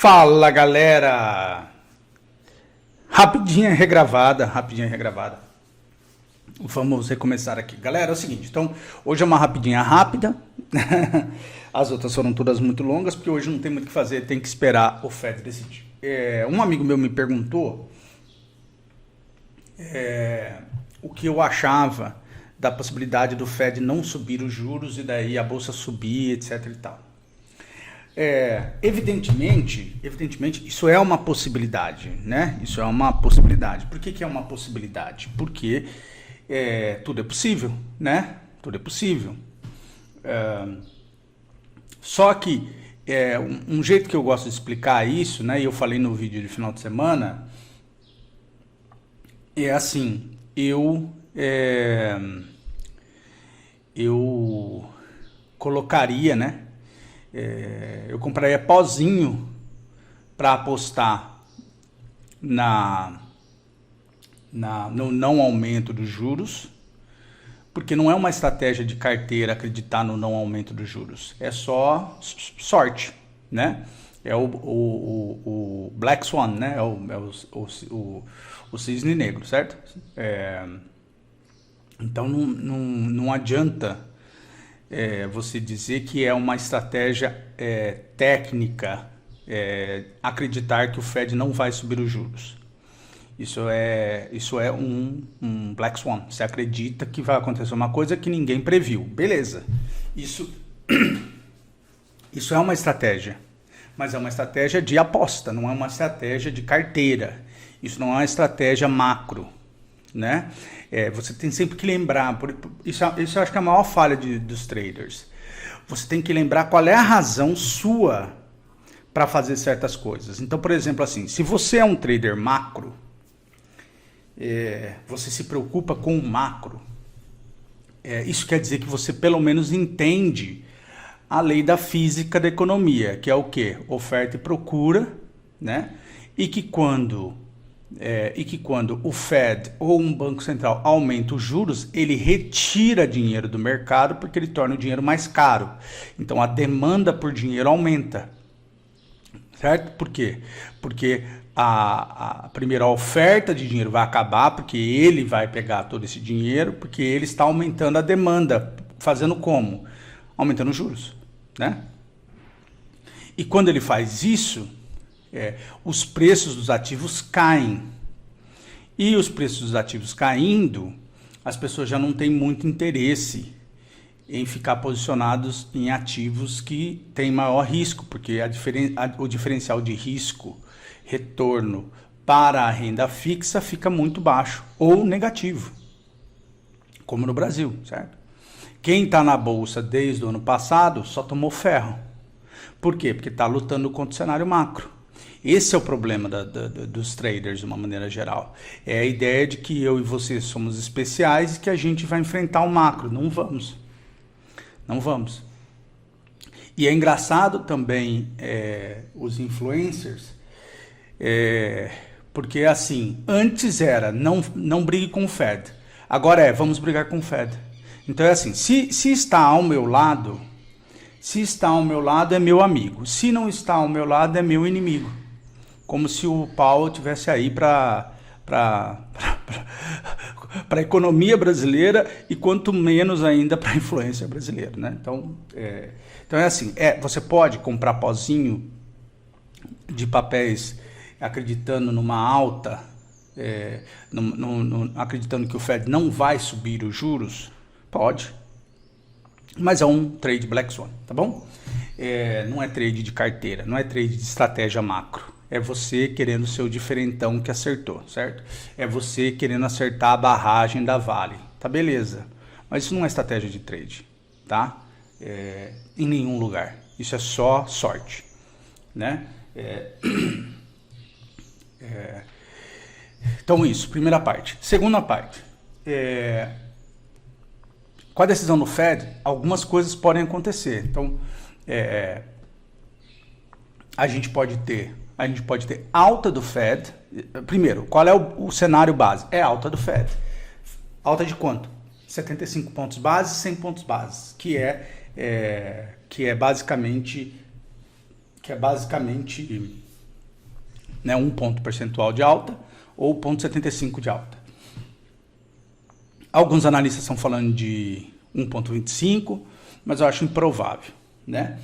Fala, galera! Rapidinha regravada. Vamos recomeçar aqui. Galera, é o seguinte, então, hoje é uma rapidinha rápida. As outras foram todas muito longas, porque hoje não tem muito o que fazer, tem que esperar o Fed decidir. Um amigo meu me perguntou o que eu achava da possibilidade do Fed não subir os juros e daí a bolsa subir, etc e tal. Evidentemente, isso é uma possibilidade, né? Isso é uma possibilidade. Por que é uma possibilidade? Porque tudo é possível, né? Tudo é possível. Só que um jeito que eu gosto de explicar isso, né? E eu falei no vídeo de final de semana, é assim, eu colocaria, né? Eu compraria pozinho para apostar no não aumento dos juros, porque não é uma estratégia de carteira acreditar no não aumento dos juros, é só sorte, né? É o Black Swan, né? O cisne negro, certo? Então não adianta você dizer que é uma estratégia técnica acreditar que o Fed não vai subir os juros. Isso é um Black Swan. Você acredita que vai acontecer uma coisa que ninguém previu. Beleza. Isso é uma estratégia. Mas é uma estratégia de aposta, não é uma estratégia de carteira. Isso não é uma estratégia macro, né? Você tem sempre que lembrar, isso eu acho que é a maior falha dos traders. Você tem que lembrar qual é a razão sua para fazer certas coisas. Então, por exemplo, assim, se você é um trader macro, você se preocupa com o macro, isso quer dizer que você pelo menos entende a lei da física da economia, que é o quê? Oferta e procura, né? E que quando o Fed ou um banco central aumenta os juros, ele retira dinheiro do mercado porque ele torna o dinheiro mais caro. Então a demanda por dinheiro aumenta, certo? Por quê? Porque primeiro a oferta de dinheiro vai acabar, porque ele vai pegar todo esse dinheiro, porque ele está aumentando a demanda, fazendo como? Aumentando os juros, né? E quando ele faz isso, os preços dos ativos caem. E os preços dos ativos caindo, as pessoas já não têm muito interesse em ficar posicionados em ativos que têm maior risco, porque o diferencial de risco, retorno para a renda fixa fica muito baixo ou negativo, como no Brasil, certo? Quem está na bolsa desde o ano passado só tomou ferro. Por quê? Porque está lutando contra o cenário macro. Esse é o problema dos traders, de uma maneira geral. É a ideia de que eu e você somos especiais e que a gente vai enfrentar o macro. Não vamos. Não vamos. E é engraçado também os influencers, porque assim, antes era não brigue com o Fed. Agora vamos brigar com o Fed. Então é assim, se está ao meu lado, é meu amigo. Se não está ao meu lado, é meu inimigo. Como se o Paulo tivesse aí para a economia brasileira e quanto menos ainda para a influência brasileira, né? Então é assim, você pode comprar pozinho de papéis acreditando numa alta, acreditando que o Fed não vai subir os juros? Pode. Mas é um trade Black Swan, tá bom? Não é trade de carteira, não é trade de estratégia macro. É você querendo ser o diferentão que acertou, certo? É você querendo acertar a barragem da Vale, tá beleza? Mas isso não é estratégia de trade, tá? Em nenhum lugar. Isso é só sorte, né? Então isso, primeira parte. Segunda parte. Com a decisão do Fed, algumas coisas podem acontecer. Então, a gente pode ter alta do Fed. Primeiro, qual é o cenário base? É alta do Fed. Alta de quanto? 75 pontos base, 100 pontos base, que é basicamente né? 1 ponto percentual de alta ou 0,75 de alta. Alguns analistas estão falando de 1,25, mas eu acho improvável, né?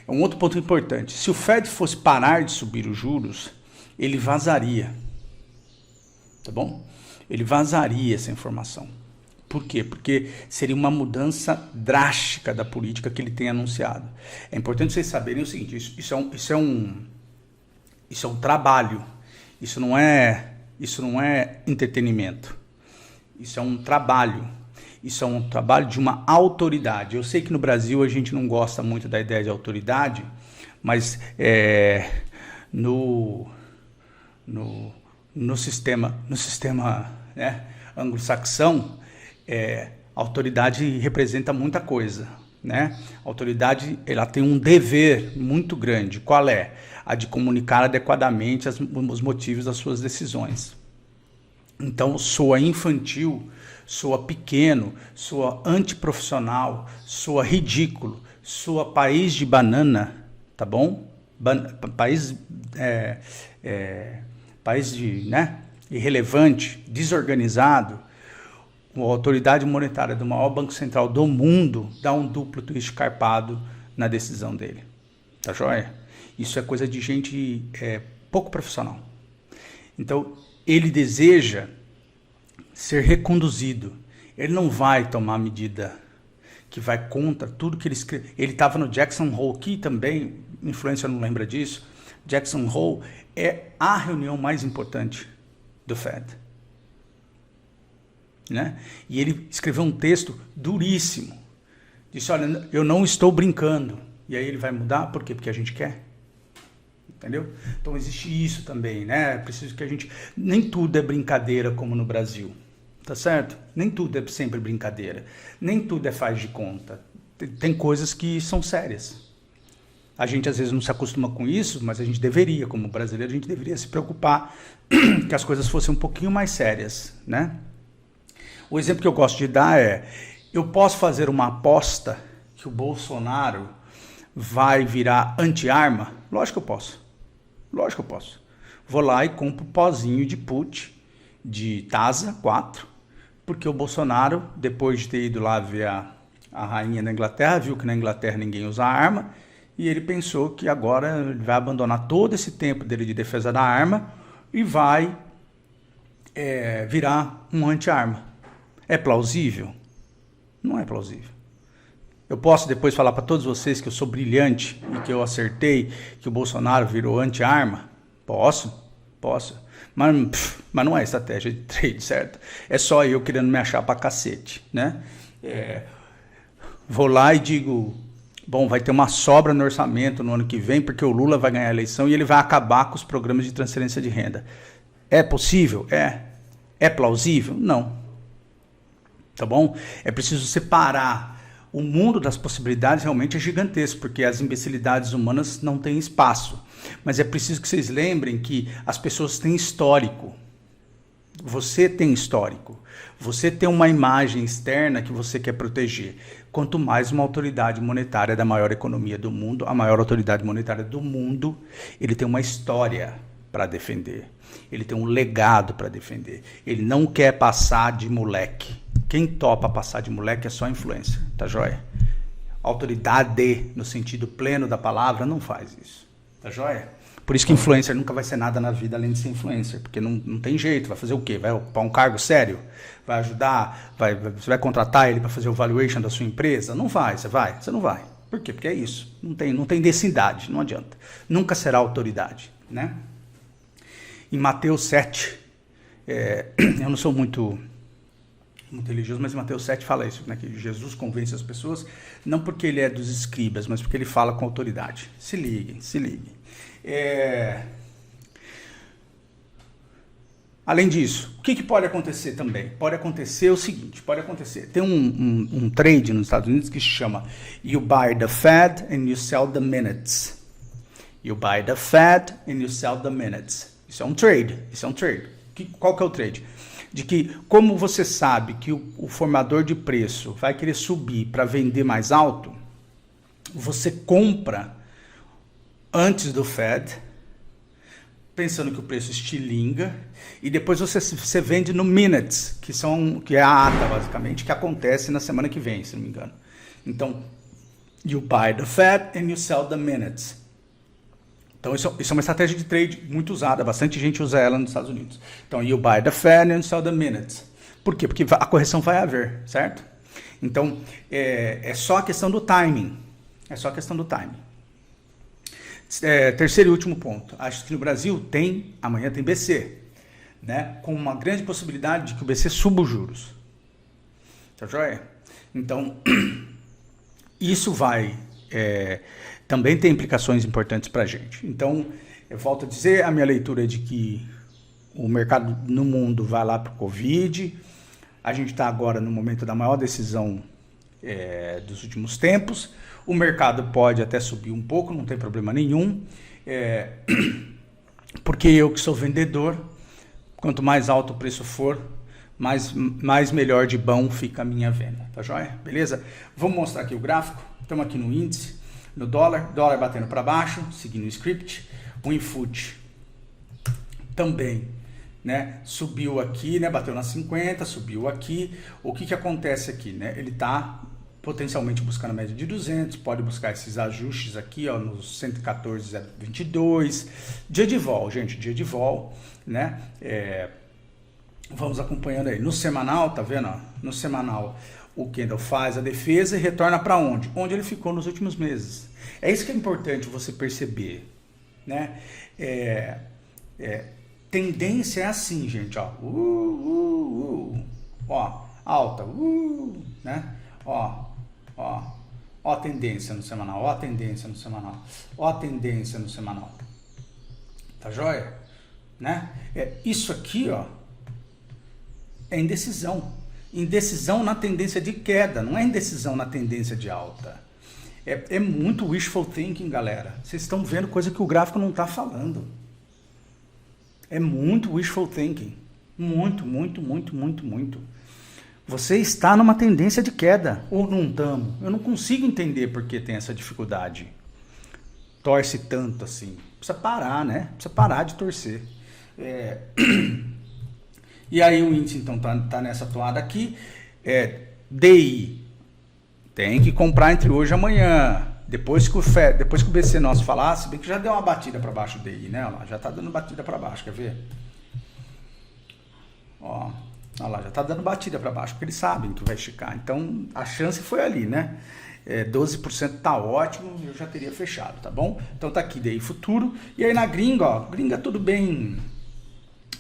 Um outro ponto importante, se o Fed fosse parar de subir os juros, ele vazaria, tá bom? Ele vazaria essa informação. Por quê? Porque seria uma mudança drástica da política que ele tem anunciado. É importante vocês saberem o seguinte, isso é um trabalho, isso não é entretenimento, isso é um trabalho. Isso é um trabalho de uma autoridade. Eu sei que no Brasil a gente não gosta muito da ideia de autoridade, mas no sistema né, anglo-saxão, a autoridade representa muita coisa, né? A autoridade ela tem um dever muito grande. Qual é? A de comunicar adequadamente os motivos das suas decisões. Então, soa infantil, soa pequeno, soa antiprofissional, soa ridículo, soa país de banana, tá bom? País de, né, irrelevante, desorganizado. A autoridade monetária do maior banco central do mundo dá um duplo twist carpado na decisão dele. Tá joia? Isso é coisa de gente pouco profissional. Então, ele deseja ser reconduzido. Ele não vai tomar medida que vai contra tudo que ele escreveu. Ele estava no Jackson Hole, que também, influência não lembra disso. Jackson Hole é a reunião mais importante do Fed. Né? E ele escreveu um texto duríssimo. Disse, olha, eu não estou brincando. E aí ele vai mudar, por quê? Porque a gente quer. Entendeu? Então existe isso também, né? Preciso que a gente... Nem tudo é brincadeira como no Brasil, tá certo? Nem tudo é sempre brincadeira. Nem tudo é faz de conta. Tem coisas que são sérias. A gente às vezes não se acostuma com isso, mas a gente deveria, como brasileiro, a gente deveria se preocupar que as coisas fossem um pouquinho mais sérias, né? O exemplo que eu gosto de dar é, eu posso fazer uma aposta que o Bolsonaro vai virar anti-arma? Lógico que eu posso. Lógico que eu posso. Vou lá e compro pozinho de put, de Taza 4, porque o Bolsonaro, depois de ter ido lá ver a rainha da Inglaterra, viu que na Inglaterra ninguém usa arma, e ele pensou que agora ele vai abandonar todo esse tempo dele de defesa da arma e vai virar um anti-arma. É plausível? Não é plausível. Eu posso depois falar para todos vocês que eu sou brilhante e que eu acertei que o Bolsonaro virou anti-arma? Posso. Mas não é estratégia de trade, certo? É só eu querendo me achar pra cacete, né? Vou lá e digo, bom, vai ter uma sobra no orçamento no ano que vem porque o Lula vai ganhar a eleição e ele vai acabar com os programas de transferência de renda. É possível? É plausível? Não. Tá bom? É preciso separar. O mundo das possibilidades realmente é gigantesco, porque as imbecilidades humanas não têm espaço. Mas é preciso que vocês lembrem que as pessoas têm histórico. Você tem histórico. Você tem uma imagem externa que você quer proteger. Quanto mais uma autoridade monetária da maior economia do mundo, a maior autoridade monetária do mundo, ele tem uma história para defender. Ele tem um legado para defender. Ele não quer passar de moleque. Quem topa passar de moleque é só influência, tá joia? Autoridade, no sentido pleno da palavra, não faz isso, tá joia? Por isso que influencer nunca vai ser nada na vida além de ser influencer, porque não tem jeito, vai fazer o quê? Vai ocupar um cargo sério? Vai ajudar? Você vai contratar ele para fazer o valuation da sua empresa? Não vai, você não vai. Por quê? Porque é isso, não tem densidade, não adianta. Nunca será autoridade, né? Em Mateus 7, eu não sou muito religioso, mas em Mateus 7 fala isso, né, que Jesus convence as pessoas, não porque ele é dos escribas, mas porque ele fala com autoridade. Se liguem. Além disso, o que pode acontecer também? Pode acontecer o seguinte, tem um trade nos Estados Unidos que se chama You buy the Fed and you sell the minutes. You buy the Fed and you sell the minutes. Isso é um trade. Qual que é o trade? De que, como você sabe que o formador de preço vai querer subir para vender mais alto, você compra antes do Fed pensando que o preço estilinga, e depois você vende no minutes, que é a ata, basicamente, que acontece na semana que vem, se não me engano. Então, you buy the fat and you sell the minutes. Então, isso é uma estratégia de trade muito usada, bastante gente usa ela nos Estados Unidos. Então, you buy the fat and you sell the minutes. Por quê? Porque a correção vai haver, certo? Então, é só a questão do timing. É só a questão do timing. Terceiro e último ponto. Acho que no Brasil amanhã tem BC, né? Com uma grande possibilidade de que o BC suba os juros. Tá joia? Então, isso vai também ter implicações importantes para a gente. Então, eu volto a dizer, a minha leitura é de que o mercado no mundo vai lá para o Covid. A gente está agora no momento da maior decisão dos últimos tempos. O mercado pode até subir um pouco, não tem problema nenhum, porque eu que sou vendedor, quanto mais alto o preço for, mais melhor de bom fica a minha venda, tá joia? Beleza? Vamos mostrar aqui o gráfico, estamos aqui no índice, no dólar batendo para baixo, seguindo o script, o Infut também, né? Subiu aqui, né? Bateu na 50, subiu aqui. O que acontece aqui, né? Ele está potencialmente buscando a média de 200, pode buscar esses ajustes aqui, ó, nos 114,022. Dia de vol, gente, dia de vol, né? Vamos acompanhando aí. No semanal, tá vendo? Ó? No semanal, o candle faz a defesa e retorna para onde? Onde ele ficou nos últimos meses. É isso que é importante você perceber, né? Tendência é assim, gente, ó. Ó, alta, né? Ó a tendência no semanal, ó a tendência no semanal, ó a tendência no semanal. Tá joia? Né? Isso aqui, ó, é indecisão. Indecisão na tendência de queda, não é indecisão na tendência de alta. É muito wishful thinking, galera. Vocês estão vendo coisa que o gráfico não está falando. É muito wishful thinking. Muito, muito, muito, muito, muito. Você está numa tendência de queda, ou não estamos? Eu não consigo entender por que tem essa dificuldade. Torce tanto assim. Precisa parar, né? Precisa parar de torcer. E aí o índice, então, tá nessa toada aqui. DI. Tem que comprar entre hoje e amanhã. Depois que o BC nosso falar, se bem que já deu uma batida para baixo o DI, né? Olha lá, já está dando batida para baixo, quer ver? Ó. Olha lá, já está dando batida para baixo, porque eles sabem que vai esticar. Então, a chance foi ali, né? 12% tá ótimo, eu já teria fechado, tá bom? Então tá aqui, DI futuro. E aí na gringa, ó, gringa tudo bem,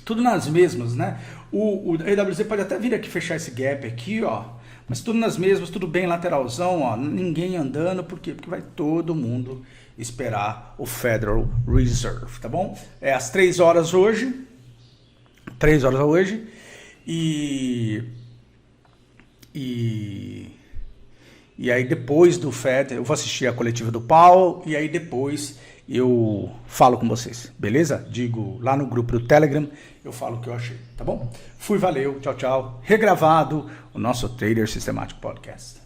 tudo nas mesmas, né? O EWZ pode até vir aqui fechar esse gap aqui, ó. Mas tudo nas mesmas, tudo bem lateralzão, ó. Ninguém andando, por quê? Porque vai todo mundo esperar o Federal Reserve, tá bom? Às 3 horas hoje. 3 horas hoje. E aí depois do FED, eu vou assistir a coletiva do Powell e aí depois eu falo com vocês, beleza? Digo lá no grupo do Telegram, eu falo o que eu achei, tá bom? Fui, valeu, tchau, tchau. Regravado o nosso Trader Sistemático Podcast.